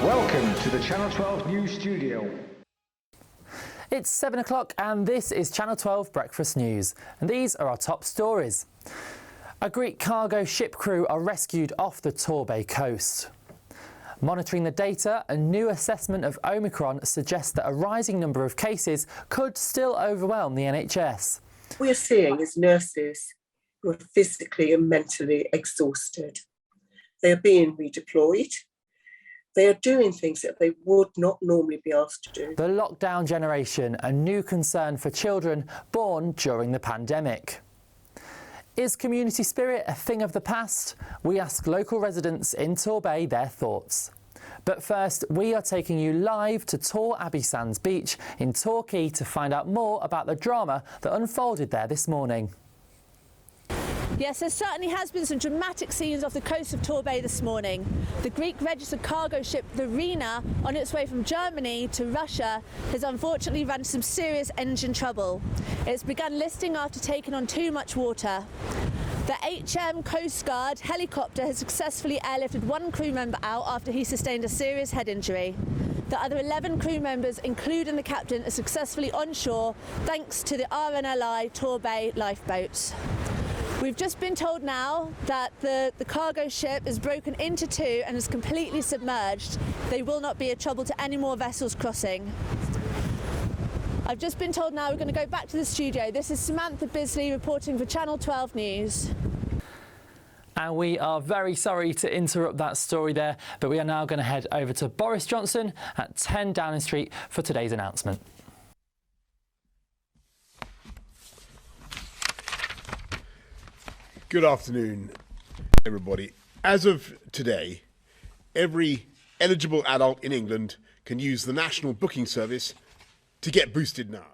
Welcome to the Channel 12 News Studio. It's 7 o'clock and this is Channel 12 Breakfast News. And these are our top stories. A Greek cargo ship crew are rescued off the Torbay coast. Monitoring the data, a new assessment of Omicron suggests that a rising number of cases could still overwhelm the NHS. What we are seeing is nurses who are physically and mentally exhausted. They are being redeployed. They are doing things that they would not normally be asked to do. The lockdown generation, a new concern for children born during the pandemic. Is community spirit a thing of the past? We ask local residents in Torbay their thoughts. But first, we are taking you live to Tor Abbey Sands Beach in Torquay to find out more about the drama that unfolded there this morning. Yes, there certainly has been some dramatic scenes off the coast of Torbay this morning. The Greek registered cargo ship, the Rena, on its way from Germany to Russia, has unfortunately run into some serious engine trouble. It's begun listing after taking on too much water. The HM Coast Guard helicopter has successfully airlifted one crew member out after he sustained a serious head injury. The other 11 crew members, including the captain, are successfully on shore thanks to the RNLI Torbay lifeboats. We've just been told now that the cargo ship is broken into two and is completely submerged. They will not be a trouble to any more vessels crossing. I've just been told now we're going to go back to the studio. This is Samantha Bisley reporting for Channel 12 News. And we are very sorry to interrupt that story there, but we are now going to head over to Boris Johnson at 10 Downing Street for today's announcement. Good afternoon, everybody. As of today, every eligible adult in England can use the National Booking Service to get boosted now.